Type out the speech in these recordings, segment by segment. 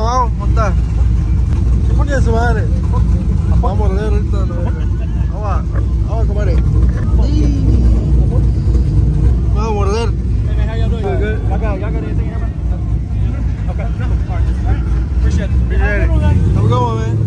vamos, monta. ¿Qué ponía su madre? Vamos a morder ahorita. Vamos, compadre. Vamos a morder. Hey, how y'all doing? Good. Y'all got anything here, man? Okay. All right. Appreciate it. Have a good one, man.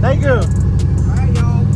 Thank you. Alright, y'all.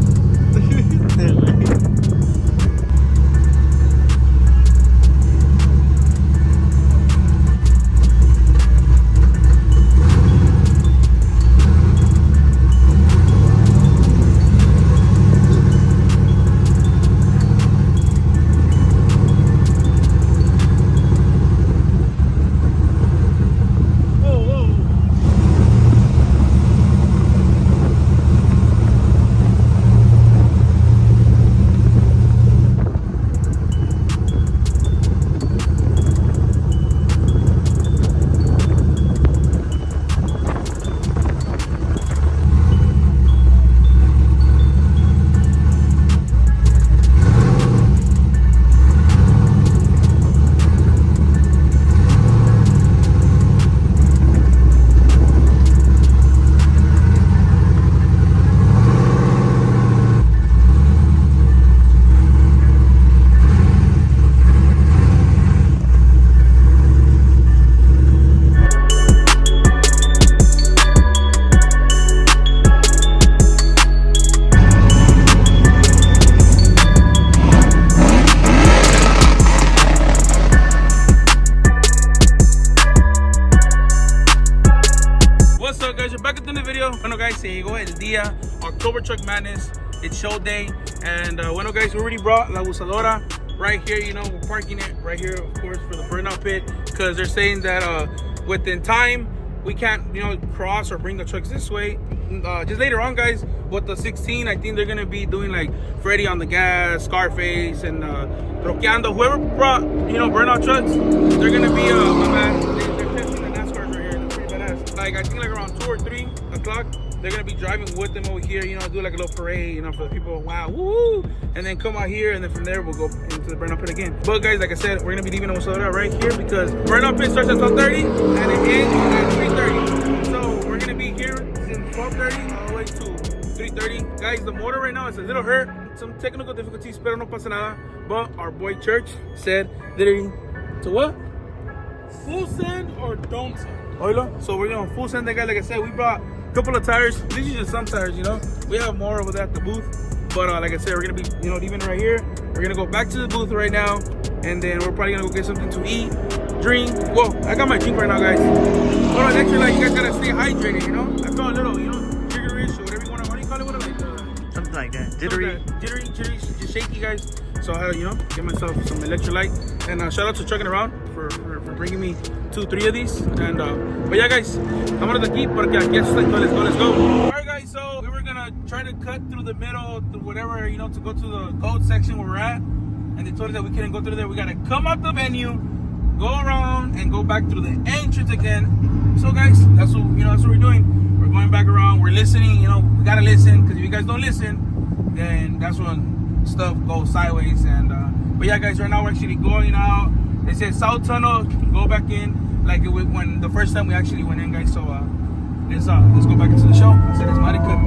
Bueno guys, se llegó el día, October Truck Madness, it's show day, and bueno guys, we already brought la abusadora right here, you know, we're parking it right here, of course, for the burnout pit, because they're saying that within time, we can't, you know, cross or bring the trucks this way. Just later on guys, with the 16, I think they're going to be doing like Freddy on the gas, Scarface, and Roqueando, whoever brought, you know, burnout trucks, they're going to be, they're testing the NASCARs right here, they're pretty badass. Like, I think like around 2 or 3 o'clock, they're gonna be driving with them over here, you know, do like a little parade, you know, for the people. Wow, woo! And then come out here, and then from there we'll go into the burnout pit again. But guys, like I said, we're gonna be leaving Abusadora right here because burnout pit starts at 12:30 and it ends at 3:30. So we're gonna be here since 12:30 all the way to 3:30. Guys, the motor right now is a little hurt, some technical difficulties, pero no pasa nada. But our boy Church said literally to what? Full send or don't send. Oilo. So we're gonna full send that guy. Like I said, we brought a couple of tires. These are just some tires, you know. We have more over there at the booth. But like I said, we're gonna be, you know, leaving right here. We're gonna go back to the booth right now, and then we're probably gonna go get something to eat, drink. Whoa, I got my drink right now, guys. Hold on, actually, like, you guys gotta stay hydrated, you know. I felt a little, you know, jiggerish or whatever you want to. What do you call it? What like something like that. Jittery, just shaky, guys. So I had to, you know, get myself some electrolyte. And shout out to Trucking Around for bringing me 2-3 of these. And but yeah, guys, vámonos de aquí porque aquí es like, let's go. All right, guys, so we were gonna try to cut through the middle, to whatever, you know, to go to the gold section where we're at. And they told us that we couldn't go through there. We gotta come out the venue, go around, and go back through the entrance again. So guys, that's what, you know, that's what we're doing. We're going back around. We're listening. You know, we gotta listen, because if you guys don't listen, then that's when stuff goes sideways. And but yeah, guys, right now we're actually going out. They said South Tunnel, go back in like it was when the first time we actually went in, guys. So let's go back into the show. I said it's mighty good.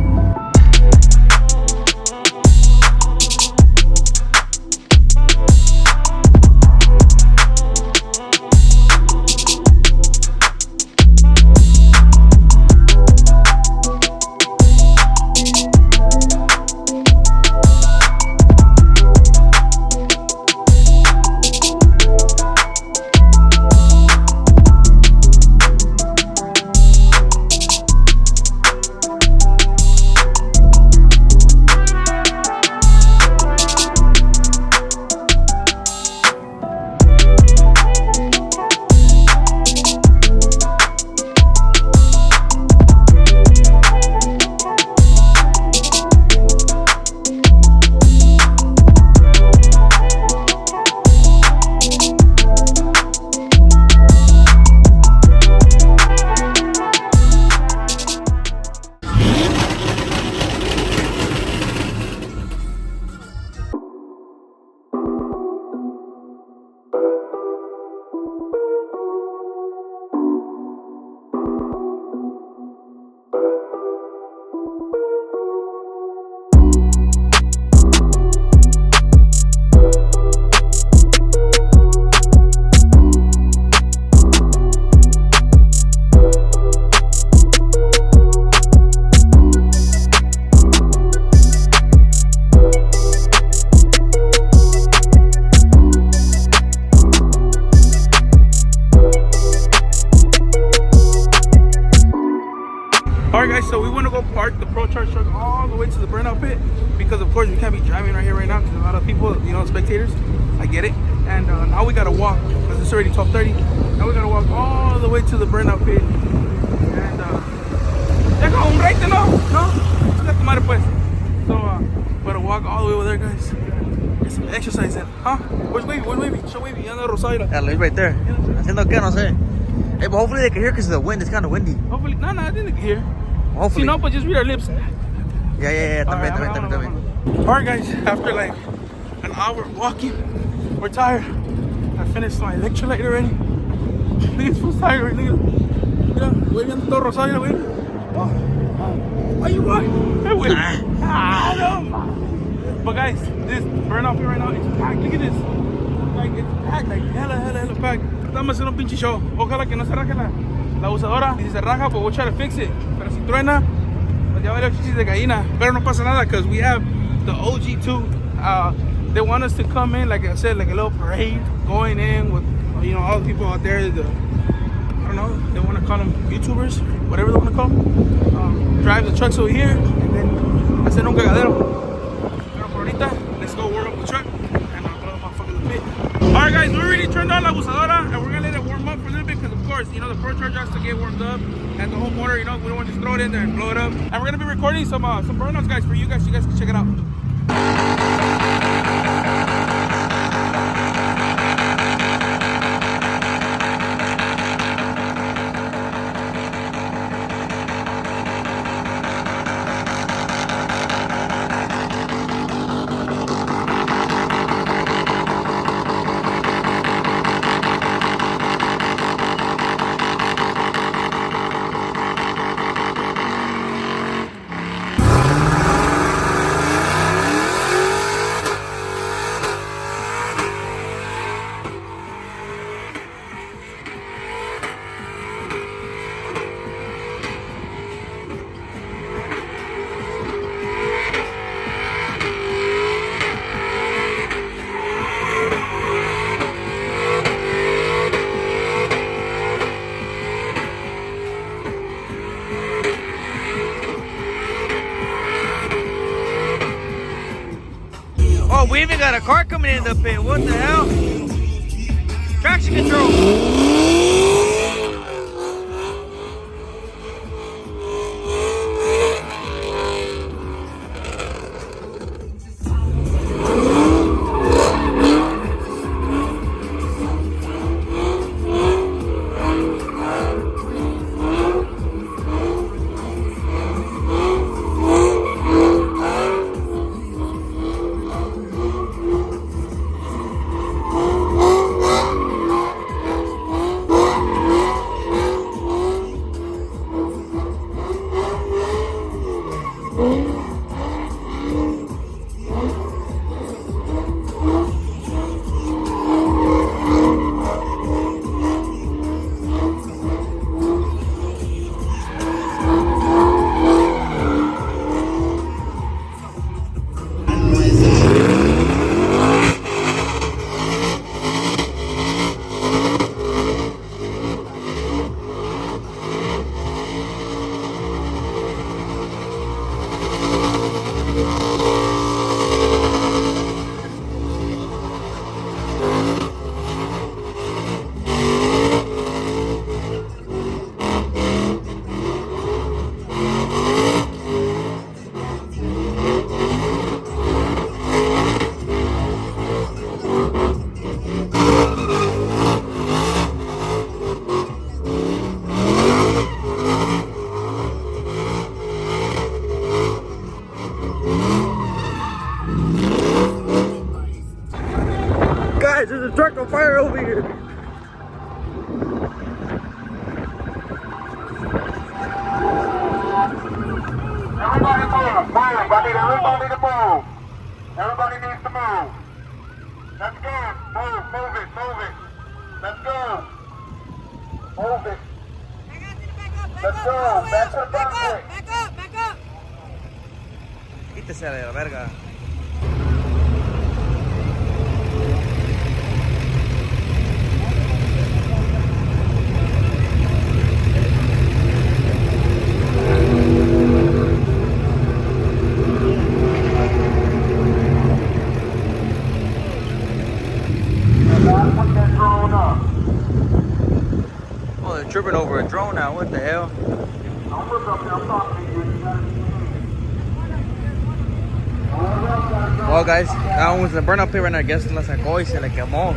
Pro Charge truck all the way to the burnout pit because, of course, we can't be driving right here right now because a lot of people, you know, spectators. I get it. And now we gotta walk because it's already 12:30. Now we gotta walk all the way to the burnout pit. And deja un break, no. So gotta walk all the way over there, guys. Get some exercise in, huh? Where's Wavy? Where's Wavy? Show Wavy. Anda Rosario. Yeah, he's right there. Haciendo qué, no sé. Hey, but hopefully they can hear because of the wind. It's kind of windy. Hopefully, no, I didn't hear. Hopefully. See, no, but just read our lips. Yeah. También. Alright, guys, after like an hour walking, we're tired. I finished my electrolyte already. Look at this tired. Look at Wavy anda todo Rosario, Wavy. Why you walking? Hey, Wavy. No. But guys, this burnout pit right now is packed. Look at this. Like, it's packed, like hella packed. Estamos haciendo un pinche show. Ojalá que no se raje la usadora. Y si se raja, pues we'll try to fix it. Pero si truena, pues ya valió chichis de gallina. Pero no pasa nada, because we have the OG2. They want us to come in, like I said, like a little parade going in with, you know, all the people out there. I don't know, they want to call them YouTubers, whatever they want to call them. Drive the trucks over here and then hacer un cagadero. Let's go warm up the truck and I'll blow the motherfucker the pit. Alright guys, we already turned on la abusadora and we're gonna let it warm up for a little bit because of course, you know, the Pro Charge has to get warmed up and the whole motor, you know, we don't want to just throw it in there and blow it up. And we're gonna be recording some burnouts, guys, for you guys so you guys can check it out. Oh, we even got a car coming in the pit. What the hell? Traction control. Guys, there's a truck on fire over here. Everybody move, move. I need everybody to move. Everybody needs to move. Let's go. Move it. Let's go. Move it. Let's go. Back to the front. Back up. Quítese de la verga. Oh, guys, that one was in the burnout pit right now. I guess la sacó y se le quemó.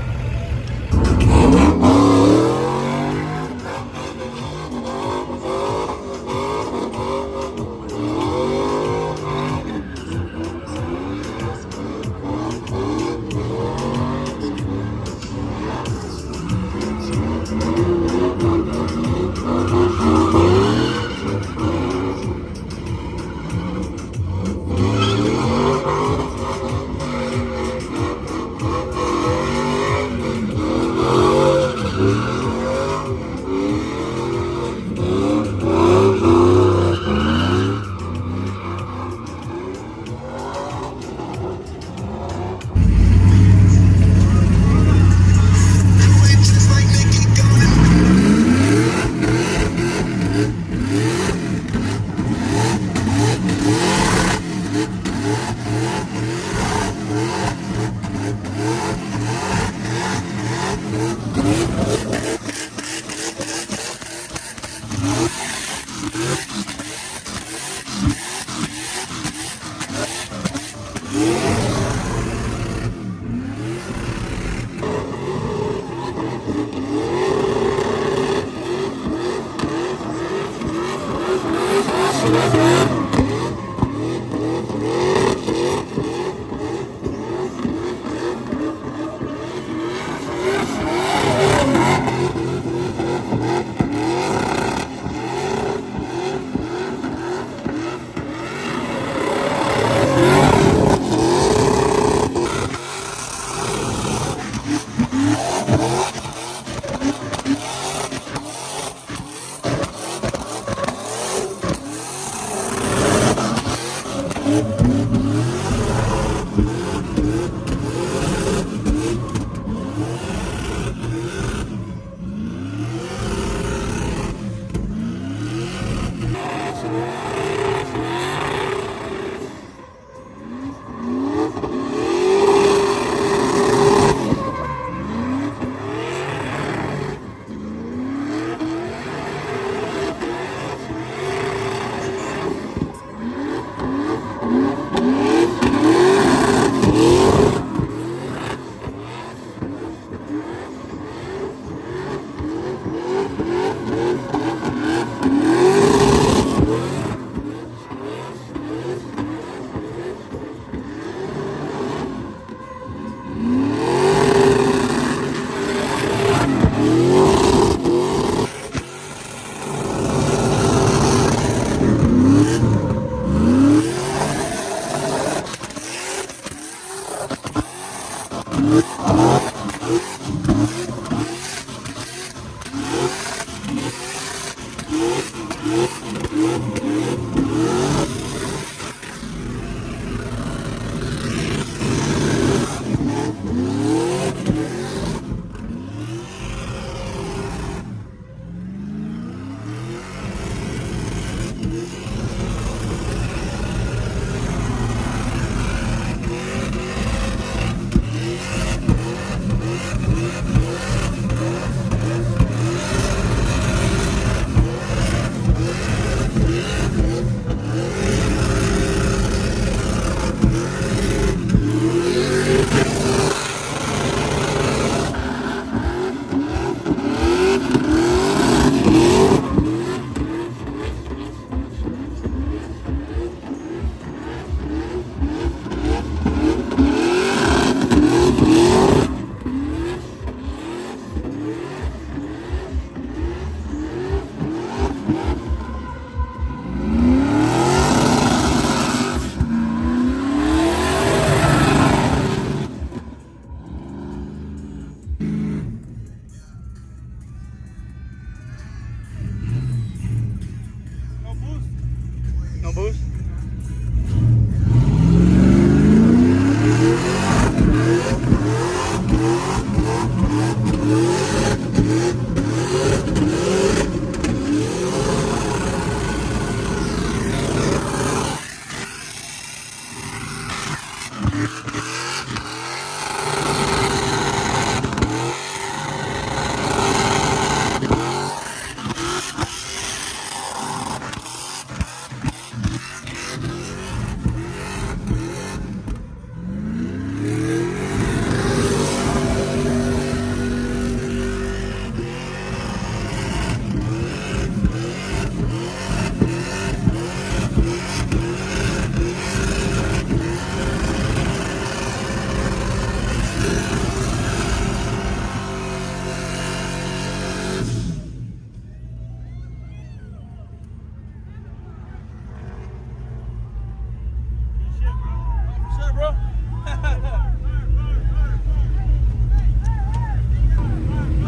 fire, bro.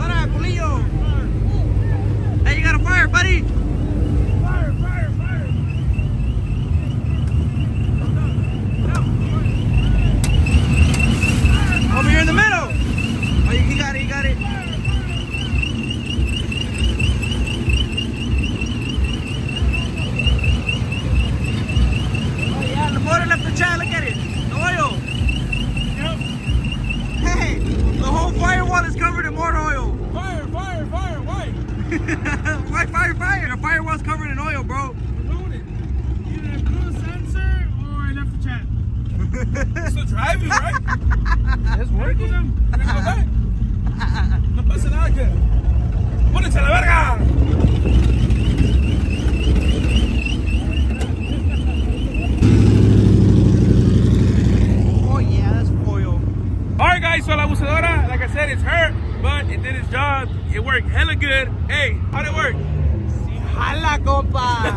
Alright, Pulillo. Hey, you got a fire, buddy? Fire, fire, fire. Over here in the middle. Oh, you got it, you got it. Oh yeah, the motor left the chat, look at it. The oil. Yep. Hey, the whole firewall is covered in motor oil. Fire, fire, fire. Why? Why fire, fire? The firewall's covered in oil, bro. Loaded. Either I blew the sensor or I left the chat. Still driving, right? It's working. Go back. No pasa nada que. ¡Pónganse a la verga! Oh yeah, that's oil. Alright guys, so la abusadora, like I said, it's hurt, but it did its job. It worked hella good. Hey, how'd it work? Hala, compa.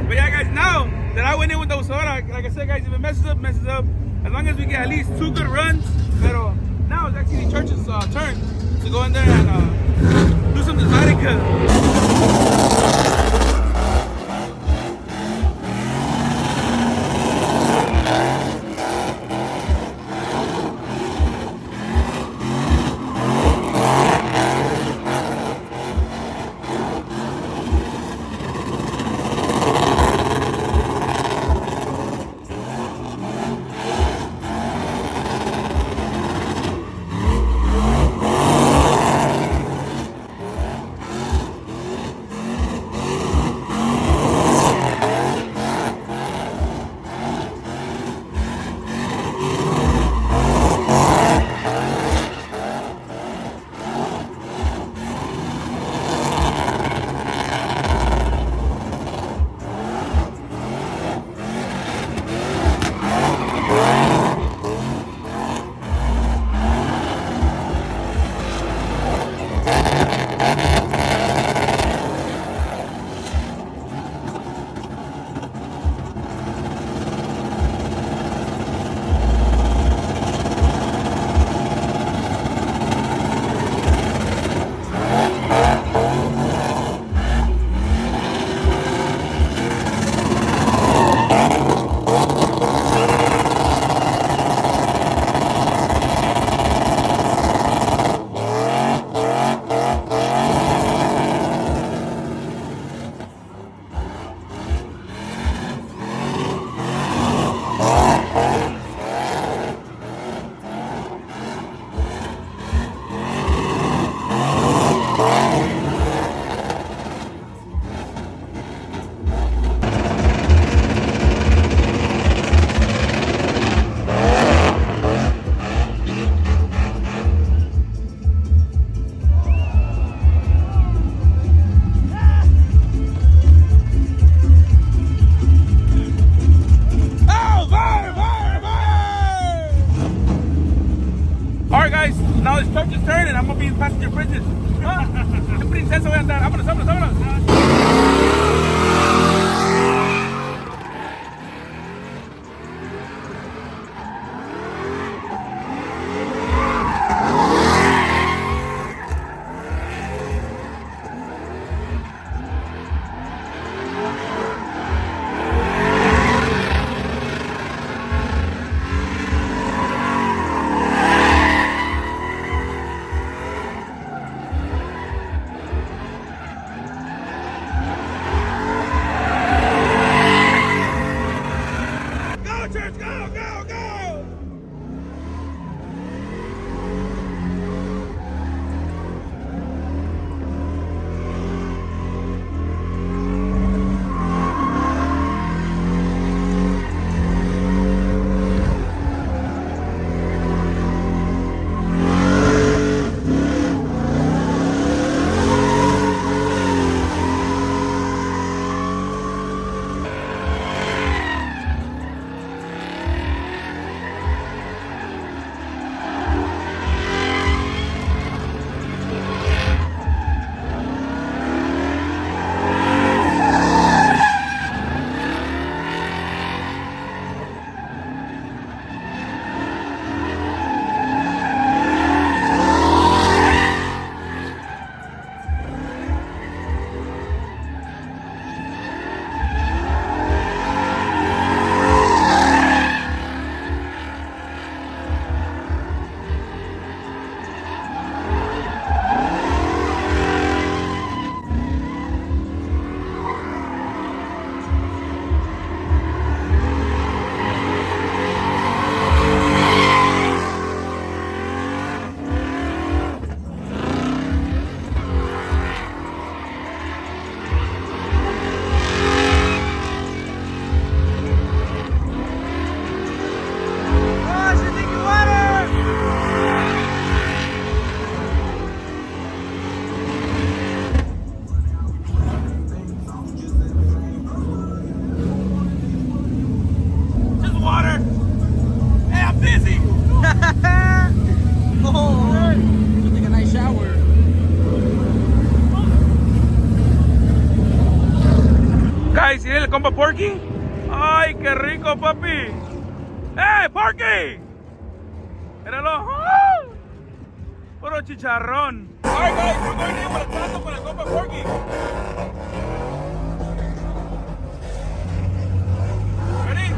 But yeah guys, now that I went in with the abusadora, like I said guys, if it messes up, messes up. As long as we get at least 2 good runs. Pero now it's actually the church's turn to go in there and do some designing. Now it's church's turn and I'm gonna be in passenger princess. Qué princesa voy a andar. Vámonos, vámonos, vámonos. el compa Porky. Ay, qué rico, papi. ¡Eh, Porky! Míralo. ¡Oh! Puro chicharrón. Alright, guys, we're going in para el plato con el compa Porky. Ready?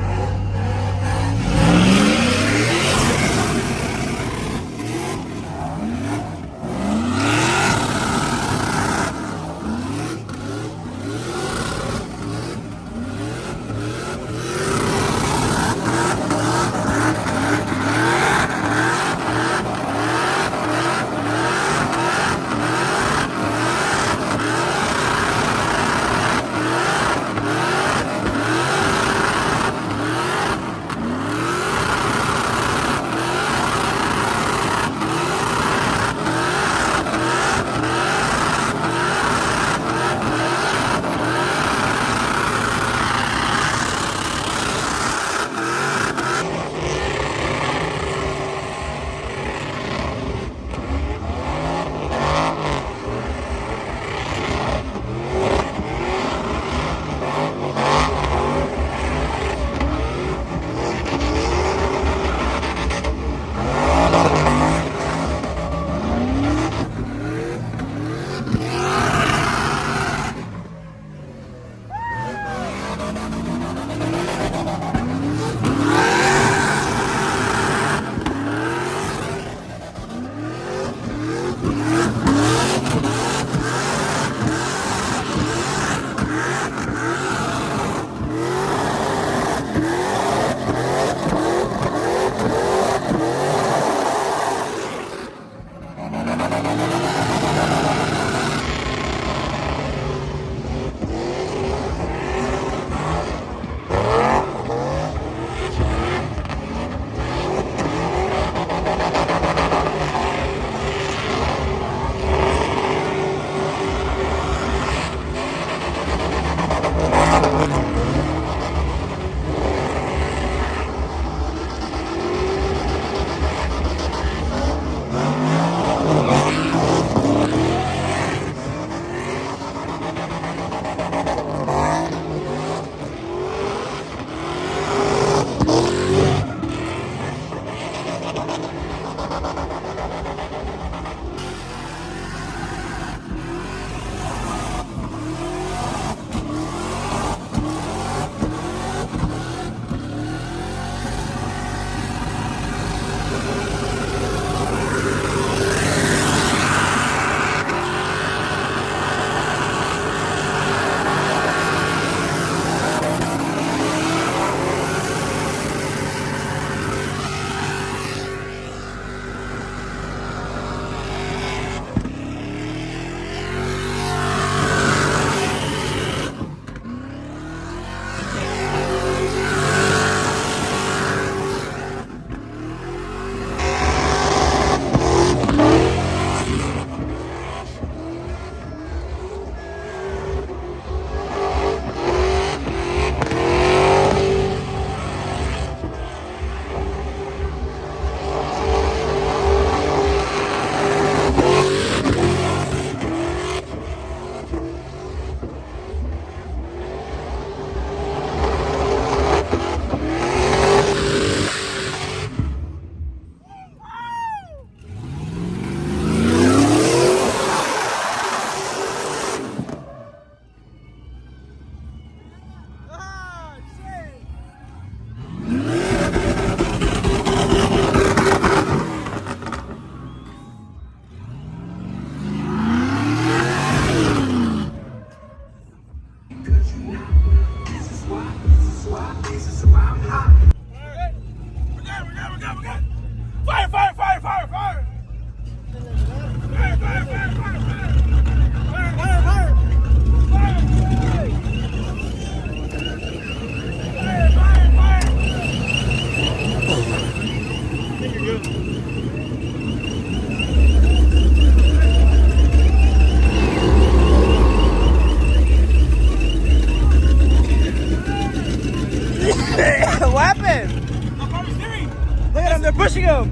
pushing him.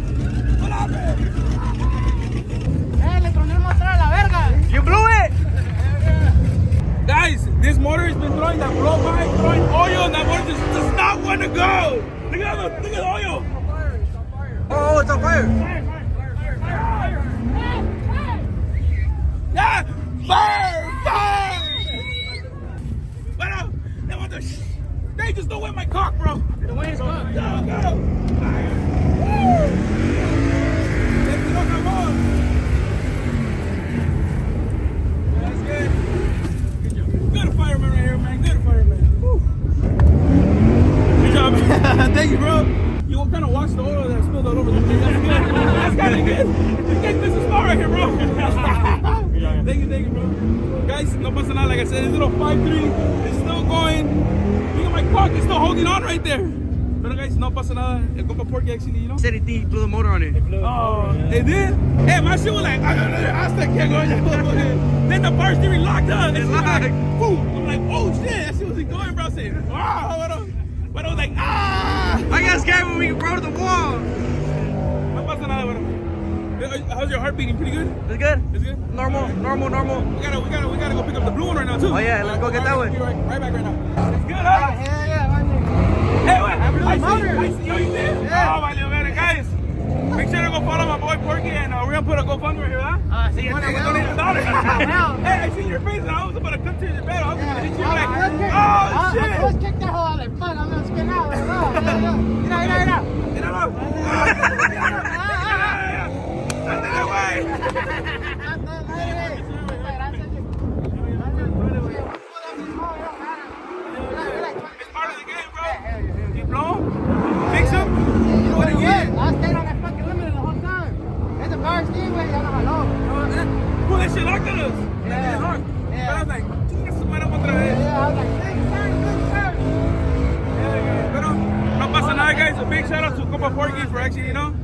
Le troné el motor a la verga. You blew it. Guys, this motor has been throwing that blow by, throwing oil, and that motor just does not want to go. Look at the oil. Oh, it's on fire. Yeah, fire. Bueno, they want to. They just don't wet my cock, bro. The way it's cooked. Go. Fire. Woo. Let's go, come on. That's good. Good fireman right here, man. Good fireman. Woo. Good job, man. Thank you, bro. You will kind of wash the oil that spilled all over the thing. That's good. That's kind of good. This is small right here, bro. Thank you, bro. Guys, no pasa nada. Like I said, this little 5.3 is still going. Look at my cock. It's still holding on right there. But guys, no pasa nada. El compa Porky actually, you know. Said he blew the motor on it. Oh, it did? Hey, my shit was like, I still can't go. Then the power steering locked up. It's like, boom. I'm like, oh shit. That shit wasn't going, bro. I said, wow. But I was like, ah. I got scared when we rode the wall. No pasa nada, bro. How's your heart beating? Pretty good? It's good. It's good? Normal. We gotta go pick up the blue one right now too. Oh yeah, let's go get that one. Right back right now. It's good, huh? Hey, what? I see you did? Yeah. Oh, vale, man, guys. Make sure to go follow my boy Porky, and we're gonna put a GoFundMe right here, huh? See you Hey, I see your face, and I was about to come to your bed. I was gonna hit you like, oh shit. Let's kick that hole out like fuck. I'm gonna spin out. Get out. It's part of the game, bro. Keep blowing. Fix him. Do it again. I stayed on that fucking limit the whole time. That's a power steering way. Y'all know how long. Pull that shit locked on us. That didn't hard. Yeah. But I was like, chinga su madre otra vez. Yeah, I was like, good turn. Pero no pasa nada, guys. A big shout out to Compa Porky for actually, you know,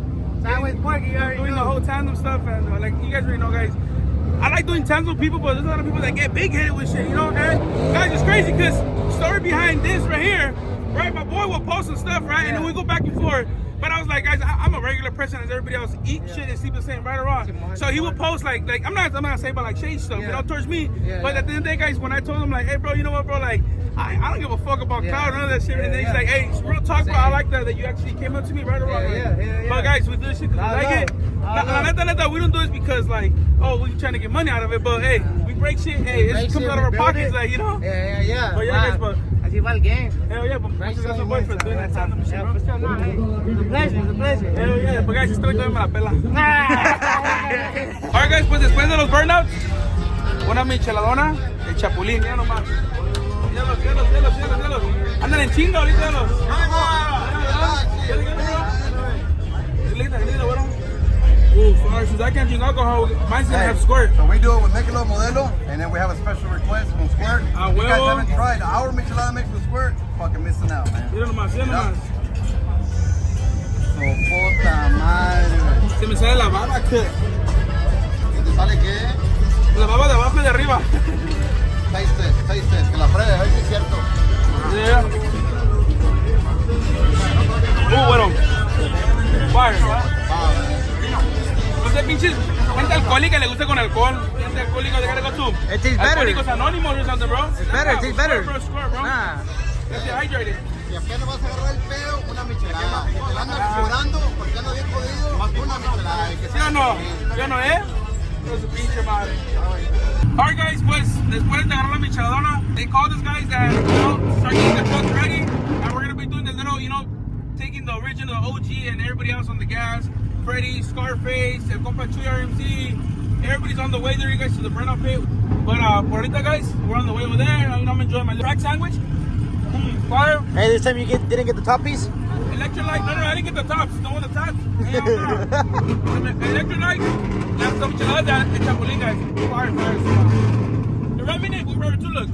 Sideways Porky, you already doing the know. whole tandem stuff, and like you guys already know, guys. I like doing tandems with people, but there's a lot of people that get big headed with shit, you know. And guys, it's crazy because story behind this right here, right? My boy will post some stuff, right, and then we go back and forth. But I was like, guys, I'm a regular person as everybody else. Eat shit and sleep the same, right or wrong. So he would post like I'm not gonna say about like shade stuff, you know, towards me. But at the end of the day, guys, when I told him like, hey, bro, you know what, bro, like I don't give a fuck about cloud or none of that shit. And then he's like, hey, real talk, bro, I like that you actually came up to me, right or wrong. But guys, we do this shit because we like it. Neta, we don't do this because like, oh, we're trying to get money out of it. But hey, we break shit. Hey, it comes out of our pockets, like, you know. Yeah. But yeah, guys, but. Así va el game. Hell yeah, but muchas gracias, boy, for doing that tandem shit, bro. It's a pleasure. Hell yeah, but guys, estoy todavía me la pela. Alright, guys, pues después de los burnouts, una micheladona, el chapulín, ya nomás. Cielos. Andan en chinga ahorita, cielos. Ooh, since I can't drink alcohol, mine's gonna have squirt. So we do it with Michelob Modelo, and then we have a special request from Squirt. If you guys haven't tried our Michelada mix with Squirt, fucking missing out, man. Mira nomás. So, puta madre. Se me sale la baba, ¿qué? ¿Qué te sale qué? La baba de abajo y de arriba. Taste it, que la pruebe, a ver si es cierto. Yeah. Bueno. Fire. No sé, pinches, gente alcohólica le gusta con alcohol. Gente alcohólica, they gotta go to It tastes better. Alcohólicos Anónimos or something, bro. It's better, it tastes better. Squirt, bro. Nah. Let's get hydrated. Y apenas vas a agarrar el pedo, una michelada. Si te la andas cobrando, porque anda bien jodido, una michelada. ¿Sí o no? ¿Sí o no, Pero su pinche madre. Alright, guys, pues, después de agarrar la micheladona, they called us guys that, you know, start getting the trucks ready, and we're gonna be doing the little, you know, taking the original OG and everybody else on the gas. Freddy, Scarface, el compa Chuy RMC, everybody's on the way there, you guys, to the burnout pit. But por ahorita, guys, we're on the way over there. I'm enjoying my crack sandwich. Fire. Hey, this time you didn't get the top piece? Electrolyte. No, I didn't get the tops. No one the tops. Electrolyte. That's some chilada and chapulín, guys. Fire. You're rubbing it. We rub it too, look.